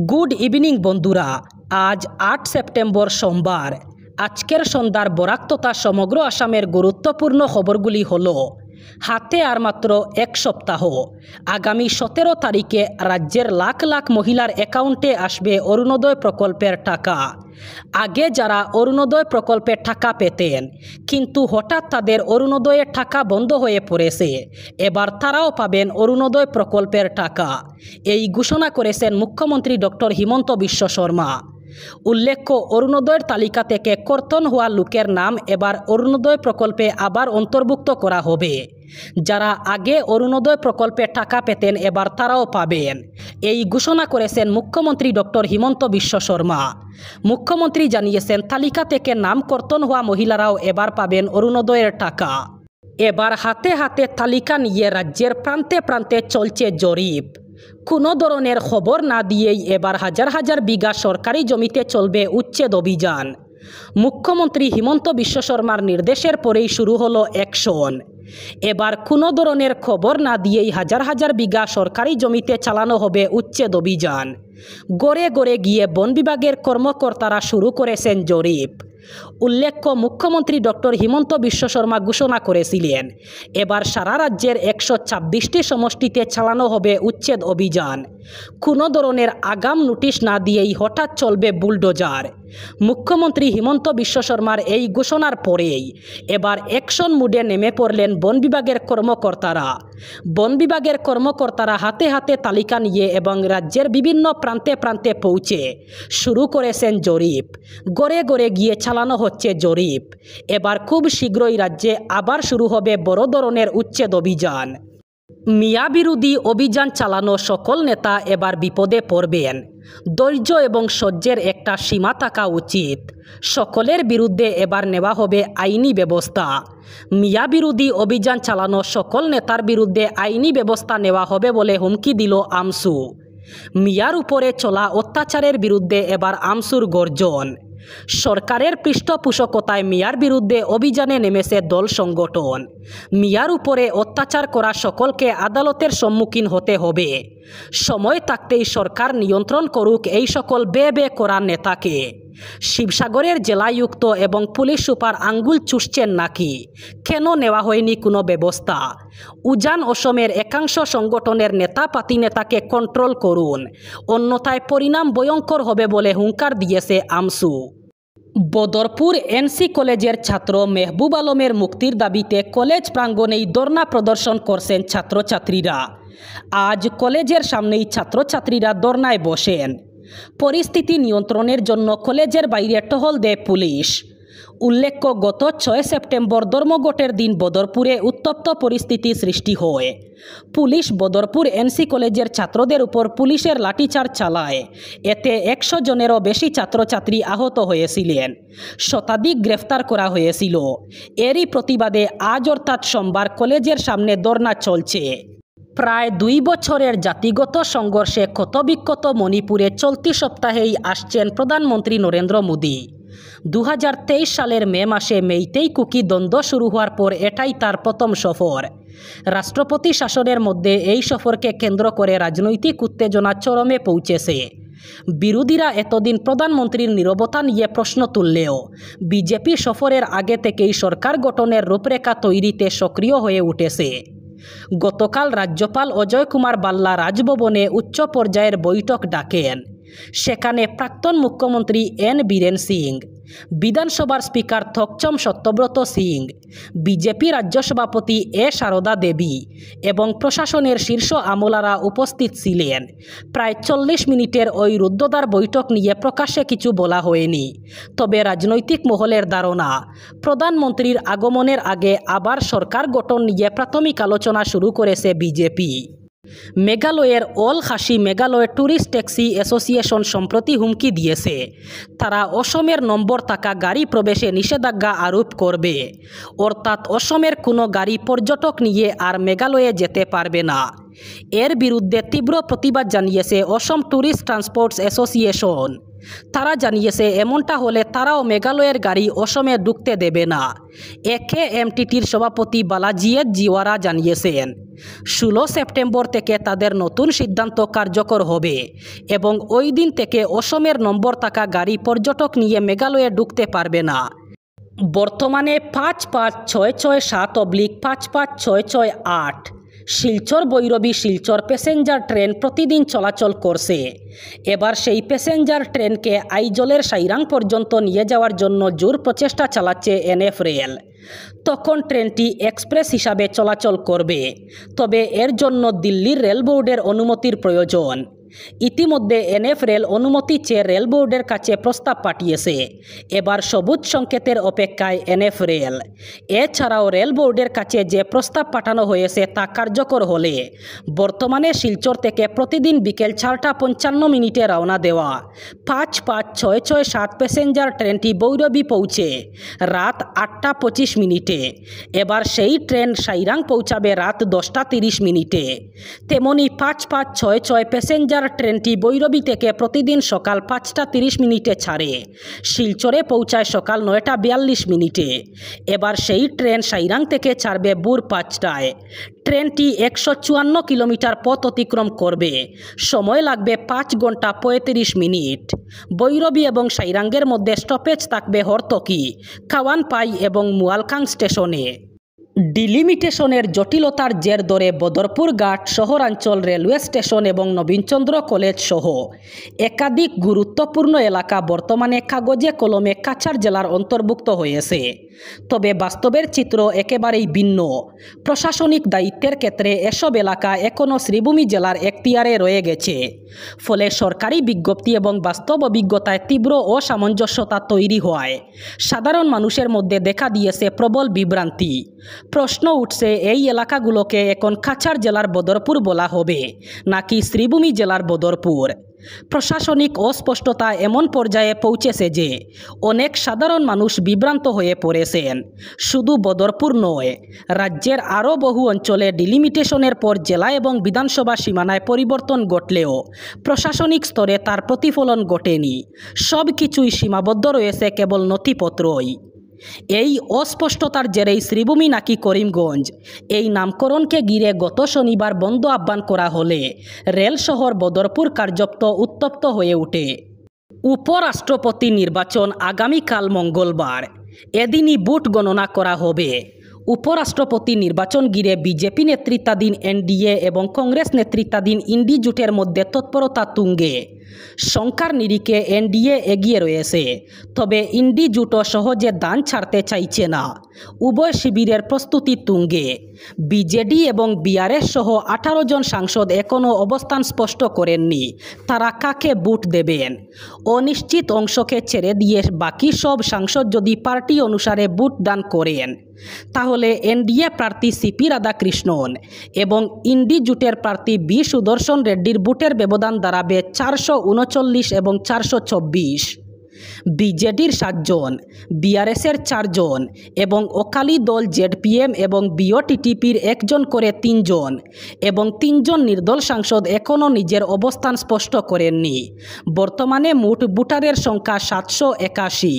Good evening বন্ধুরা, আজ ৮ September সোমবার। আজকের সন্ধ্যার বরাক তথা সমগ্র আসামের গুরুত্বপূর্ণ খবরগুলি হলো, হাতে আর মাত্র এক সপ্তাহ, আগামী ১৭ তারিখে রাজ্যের লাখ লাখ মহিলার অ্যাকাউন্টে আসবে অরুণোদয় প্রকল্পের টাকা। আগে যারা অরুণোদয় প্রকল্পের টাকা পেতেন, কিন্তু হঠাৎ তাদের অরুণোদয়ের টাকা বন্ধ হয়ে পড়েছে, এবার তারাও পাবেন অরুণোদয় প্রকল্পের টাকা। এই ঘোষণা করেছেন মুখ্যমন্ত্রী ডক্টর হিমন্ত বিশ্ব শর্মা। উল্লেখ্য, অরুণোদয়ের তালিকা থেকে কর্তন হওয়া লোকের নাম এবার অরুণোদয় প্রকল্পে আবার অন্তর্ভুক্ত করা হবে। যারা আগে অরুণোদয় প্রকল্পে টাকা পেতেন, এবার তারাও পাবেন। এই ঘোষণা করেছেন মুখ্যমন্ত্রী ডক্টর হিমন্ত বিশ্ব শর্মা। মুখ্যমন্ত্রী জানিয়েছেন, তালিকা থেকে নাম কর্তন হওয়া মহিলারাও এবার পাবেন অরুণোদয়ের টাকা। এবার হাতে হাতে তালিকা নিয়ে রাজ্যের প্রান্তে প্রান্তে চলছে জরিপ। কোনো ধরনের খবর না দিয়েই এবার হাজার হাজার বিঘা সরকারি জমিতে চলবে উচ্ছেদ অভিযান। মুখ্যমন্ত্রী হিমন্ত বিশ্ব শর্মার নির্দেশের পরেই শুরু হলো অ্যাকশন। এবার কোনো ধরনের খবর না দিয়েই হাজার হাজার বিঘা সরকারি জমিতে চালানো হবে উচ্ছেদ অভিযান। গড়ে গড়ে গিয়ে বন বিভাগের কর্মকর্তারা শুরু করেছেন জরিপ। উল্লেখ্য, মুখ্যমন্ত্রী ডক্টর হিমন্ত বিশ্ব শর্মা ঘোষণা করেছিলেন, এবার সারা রাজ্যের ১২৬টি সমষ্টিতে চালানো হবে উচ্ছেদ অভিযান। কোনো ধরনের আগাম নোটিশ না দিয়েই হঠাৎ চলবে বুলডোজার। মুখ্যমন্ত্রী হিমন্ত বিশ্ব শর্মার এই ঘোষণার পরেই এবার অ্যাকশন মুডে নেমে পড়লেন বন বিভাগের কর্মকর্তারা। বন বিভাগের কর্মকর্তারা হাতে হাতে তালিকা নিয়ে এবং রাজ্যের বিভিন্ন প্রান্তে প্রান্তে পৌঁছে শুরু করেছেন জরিপ। গড়ে গড়ে গিয়ে চালানো হচ্ছে জরিপ। এবার খুব শীঘ্রই রাজ্যে আবার শুরু হবে বড় ধরনের উচ্ছেদ অভিযান। মিয়া বিরোধী অভিযান চালানো সকল নেতা এবার বিপদে পড়বেন। ধৈর্য এবং সহ্যের একটা সীমা থাকা উচিত। সকলের বিরুদ্ধে এবার নেওয়া হবে আইনি ব্যবস্থা। মিয়া বিরোধী অভিযান চালানো সকল নেতার বিরুদ্ধে আইনি ব্যবস্থা নেওয়া হবে বলে হুমকি দিল আমসু। মিয়ার উপরে চলা অত্যাচারের বিরুদ্ধে এবার আমসুর গর্জন। সরকারের পৃষ্ঠপোষকতায় মিয়ার বিরুদ্ধে অভিযানে নেমেছে দল সংগঠন। মিয়ার উপরে অত্যাচার করা সকলকে আদালতের সম্মুখীন হতে হবে। সময় থাকতেই সরকার নিয়ন্ত্রণ করুক এই সকল বে করা নেতাকে। শিবসাগরের জেলায়ুক্ত এবং পুলিশ সুপার আঙ্গুল চুষছেন নাকি? কেন নেওয়া হয়নি কোনো ব্যবস্থা? উজান অসমের একাংশ সংগঠনের নেতা পাতি নেতাকে কন্ট্রোল করুন, অন্যথায় পরিণাম ভয়ঙ্কর হবে বলে হুঙ্কার দিয়েছে আমসু। বদরপুর এনসি কলেজের ছাত্র মেহবুব আলমের মুক্তির দাবিতে কলেজ প্রাঙ্গণেই ধর্ণা প্রদর্শন করছেন ছাত্রছাত্রীরা। আজ কলেজের সামনেই ছাত্রছাত্রীরা ধর্ণায় বসেন। পরিস্থিতি নিয়ন্ত্রণের জন্য কলেজের বাইরে টহল দেয় পুলিশ। উল্লেখ্য, গত ৬ সেপ্টেম্বর ধর্মঘটের দিন বদরপুরে উত্তপ্ত পরিস্থিতি সৃষ্টি হয়। পুলিশ বদরপুর এনসি কলেজের ছাত্রদের উপর পুলিশের লাঠিচার্জ চালায়। এতে ১০০ জনেরও বেশি ছাত্রছাত্রী আহত হয়েছিলেন। শতাধিক গ্রেফতার করা হয়েছিল। এরই প্রতিবাদে আজ অর্থাৎ সোমবার কলেজের সামনে ধর্ণা চলছে। প্রায় ২ বছরের জাতিগত সংঘর্ষে ক্ষতবিক্ষত মণিপুরে চলতি সপ্তাহেই আসছেন প্রধানমন্ত্রী নরেন্দ্র মোদী। ২০২৩ সালের মে মাসে মেইতেই কুকি দ্বন্দ্ব শুরু হওয়ার পর এটাই তার প্রথম সফর। রাষ্ট্রপতি শাসনের মধ্যে এই সফরকে কেন্দ্র করে রাজনৈতিক উত্তেজনা চরমে পৌঁছেছে। বিরোধীরা এতদিন প্রধানমন্ত্রীর নীরবতা নিয়ে প্রশ্ন তুললেও বিজেপি সফরের আগে থেকেই সরকার গঠনের রূপরেখা তৈরিতে সক্রিয় হয়ে উঠেছে। গতকাল রাজ্যপাল অজয় কুমার বাল্লা রাজভবনে উচ্চ পর্যায়ের বৈঠক ডাকেন। সেখানে প্রাক্তন মুখ্যমন্ত্রী এন বীরেন সিং, বিধানসভার স্পিকার থকচম সত্যব্রত সিং, বিজেপি রাজ্য সভাপতি এ সারদা দেবী এবং প্রশাসনের শীর্ষ আমলারা উপস্থিত ছিলেন। প্রায় ৪০ মিনিটের ওই রুদ্ধদ্বার বৈঠক নিয়ে প্রকাশ্যে কিছু বলা হয়নি। তবে রাজনৈতিক মহলের ধারণা, প্রধানমন্ত্রীর আগমনের আগে আবার সরকার গঠন নিয়ে প্রাথমিক আলোচনা শুরু করেছে বিজেপি। মেঘালয়ের অল খাসি মেঘালয় ট্যুরিস্ট ট্যাক্সি অ্যাসোসিয়েশন সম্প্রতি হুমকি দিয়েছে, তারা অসমের নম্বর থাকা গাড়ি প্রবেশে নিষেধাজ্ঞা আরোপ করবে। অর্থাৎ অসমের কোনো গাড়ি পর্যটক নিয়ে আর মেঘালয়ে যেতে পারবে না। এর বিরুদ্ধে তীব্র প্রতিবাদ জানিয়েছে অসম ট্যুরিস্ট ট্রান্সপোর্টস অ্যাসোসিয়েশন। তারা জানিয়েছে এমনটা হলে তারাও মেঘালয়ের গাড়ি অসমে ঢুকতে দেবে না। একেএমটিটির সভাপতি বালাজিয়েত জিওয়ারা জানিয়েছেন 16 সেপ্টেম্বর থেকে তাদের নতুন সিদ্ধান্ত কার্যকর হবে এবং ওই দিন থেকে অসমের নম্বর থাকা গাড়ি পর্যটক নিয়ে মেঘালয়ে ঢুকতে পারবে না। বর্তমানে 5567/55668 শিলচর বৈরবী শিলচর প্যাসেঞ্জার ট্রেন প্রতিদিন চলাচল করছে। এবার সেই প্যাসেঞ্জার ট্রেনকে আইজলের সাইরাং পর্যন্ত নিয়ে যাওয়ার জন্য জোর প্রচেষ্টা চালাচ্ছে এনএফ রেল। তখন ট্রেনটি এক্সপ্রেস হিসাবে চলাচল করবে, তবে এর জন্য দিল্লির রেল বোর্ডের অনুমতির প্রয়োজন। ইতিমধ্যে এনএফ রেল অনুমতি চেয়ে রেল বোর্ডের কাছে প্রস্তাব পাঠিয়েছে। এবার সবুজ সংকেতের অপেক্ষায় এনএফ রেল। এছাড়াও রেল বোর্ডের কাছে যে প্রস্তাব পাঠানো হয়েছে তা কার্যকর হলে বর্তমানে শিলচর থেকে প্রতিদিন বিকেল 4:55 রওনা দেওয়া 55667 প্যাসেঞ্জার ট্রেনটি বৈরবী পৌঁছে রাত 8:25। এবার সেই ট্রেন সাইরাং পৌঁছাবে রাত 10:30। তেমনি 5566 প্যাসেঞ্জার ট্রেনটি বৈরবী থেকে প্রতিদিন সকাল 5:30 ছাড়ে শিলচরে পৌঁছায় সকাল 9:42। এবার সেই ট্রেন সাইরাং থেকে ছাড়বে ভোর 5টায়। ট্রেনটি 154 কিলোমিটার পথ অতিক্রম করবে, সময় লাগবে 5 ঘন্টা 35 মিনিট। বৈরবী এবং সাইরাঙ্গের মধ্যে স্টপেজ থাকবে হরতকি, কাওয়ানপাই এবং মুয়ালকাং স্টেশনে। ডিলিমিটেশনের জটিলতার জের ধরে বদরপুর ঘাট শহরাঞ্চল রেলওয়ে স্টেশন এবং নবীনচন্দ্র কলেজ সহ একাধিক গুরুত্বপূর্ণ এলাকা বর্তমানে কাগজে কলমে কাছাড় জেলার অন্তর্ভুক্ত হয়েছে। তবে বাস্তবের চিত্র একেবারেই ভিন্ন। প্রশাসনিক দায়িত্বের ক্ষেত্রে এসব এলাকা এখনও শ্রীভূমি জেলার এখতিয়ারে রয়ে গেছে। ফলে সরকারি বিজ্ঞপ্তি এবং বাস্তব অভিজ্ঞতায় তীব্র অসামঞ্জস্যতা তৈরি হওয়ায় সাধারণ মানুষের মধ্যে দেখা দিয়েছে প্রবল বিভ্রান্তি। প্রশ্ন উঠছে, এই এলাকাগুলোকে এখন কাছাড় জেলার বদরপুর বলা হবে নাকি শ্রীভূমি জেলার বদরপুর? প্রশাসনিক অস্পষ্টতা এমন পর্যায়ে পৌঁছেছে যে অনেক সাধারণ মানুষ বিভ্রান্ত হয়ে পড়েছেন। শুধু বদরপুর নয়, রাজ্যের আরও বহু অঞ্চলে ডিলিমিটেশনের পর জেলা এবং বিধানসভা সীমানায় পরিবর্তন ঘটলেও প্রশাসনিক স্তরে তার প্রতিফলন ঘটেনি। সব কিছুই সীমাবদ্ধ রয়েছে কেবল নথিপত্রই। এই অস্পষ্টতার জেরেই শ্রীভূমি নাকি করিমগঞ্জ, এই নামকরণকে ঘিরে গত শনিবার বন্ধ আহ্বান করা হলে রেল শহর বদরপুর কার্যত উত্তপ্ত হয়ে ওঠে। উপরাষ্ট্রপতি নির্বাচন আগামীকাল মঙ্গলবার, এদিনই ভোট গণনা করা হবে। উপরাষ্ট্রপতি নির্বাচন ঘিরে বিজেপি নেতৃত্বাধীন এনডিএ এবং কংগ্রেস নেতৃত্বাধীন ইন্ডি জোটের মধ্যে তৎপরতা তুঙ্গে। সংখ্যার নিরিখে এনডিএ এগিয়ে রয়েছে, তবে ইন্ডি জোটও সহজে দান ছাড়তে চাইছে না। উভয় শিবিরের প্রস্তুতি তুঙ্গে। বিজেডি এবং বিআরএস সহ 18 জন সাংসদ এখনও অবস্থান স্পষ্ট করেননি তারা কাকে ভোট দেবেন। অনিশ্চিত অংশকে ছেড়ে দিয়ে বাকি সব সাংসদ যদি পার্টি অনুসারে ভোট দান করেন তাহলে এনডিএ প্রার্থী সিপি রাধাকৃষ্ণন এবং ইন্ডি জোটের প্রার্থী বি সুদর্শন রেড্ডির ভোটের ব্যবধান দাঁড়াবে 439 এবং 424। বিজেডির 7 জন, বিআরএসের 4 জন এবং অকালি দল জেডপিএম এবং বিওটিটিপির 1 জন করে 3 জন এবং 3 জন নির্দল সাংসদ এখনও নিজের অবস্থান স্পষ্ট করেননি। বর্তমানে মোট ভোটারের সংখ্যা 781।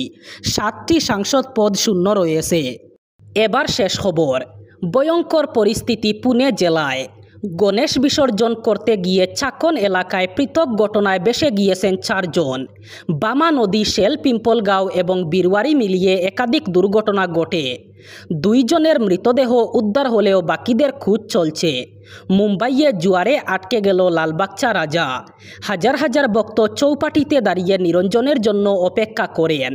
7টি সাংসদ পদ শূন্য রয়েছে। এবার শেষ খবর। ভয়ঙ্কর পরিস্থিতি পুনে জেলায়। গণেশ বিসর্জন করতে গিয়ে চাকন এলাকায় পৃথক ঘটনায় বেসে গিয়েছেন 4 জন। বামা নদী, শেল পিম্পলগাঁও এবং বীরওয়ারি মিলিয়ে একাধিক দুর্ঘটনা ঘটে। 2 জনের মৃতদেহ উদ্ধার হলেও বাকিদের খোঁজ চলছে। মুম্বাইয়ে জোয়ারে আটকে গেল লালবাগচা রাজা। হাজার হাজার ভক্ত চৌপাটিতে দাঁড়িয়ে নিরঞ্জনের জন্য অপেক্ষা করেন।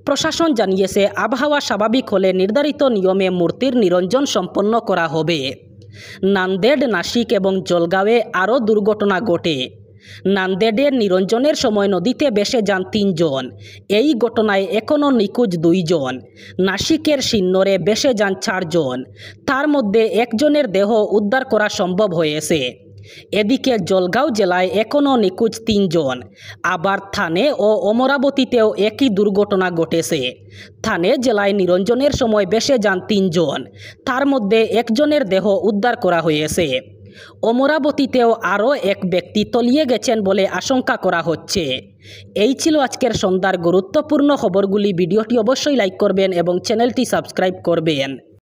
প্রশাসন জানিয়েছে আবহাওয়া স্বাভাবিক হলে নির্ধারিত নিয়মে মূর্তির নিরঞ্জন সম্পন্ন করা হবে। নান্দেড, নাসিক এবং জলগাঁওয়ে আরও দুর্ঘটনা ঘটে। নান্দেডের নিরঞ্জনের সময় নদীতে ভেসে যান 3 জন। এই ঘটনায় এখনও নিখোঁজ 2 জন। নাসিকের সিন্নরে ভেসে যান 4 জন, তার মধ্যে 1 জনের দেহ উদ্ধার করা সম্ভব হয়েছে। এদিকে জলগাঁও জেলায় এখনও নিখোঁজ 3 জন। আবার থানে ও অমরাবতীতেও একই দুর্ঘটনা ঘটেছে। থানে জেলায় নিরঞ্জনের সময় ভেসে যান 3 জন, তার মধ্যে 1 জনের দেহ উদ্ধার করা হয়েছে। অমরাবতীতেও আরও এক ব্যক্তি তলিয়ে গেছেন বলে আশঙ্কা করা হচ্ছে। এই ছিল আজকের সন্ধ্যার গুরুত্বপূর্ণ খবরগুলি। ভিডিওটি অবশ্যই লাইক করবেন এবং চ্যানেলটি সাবস্ক্রাইব করবেন।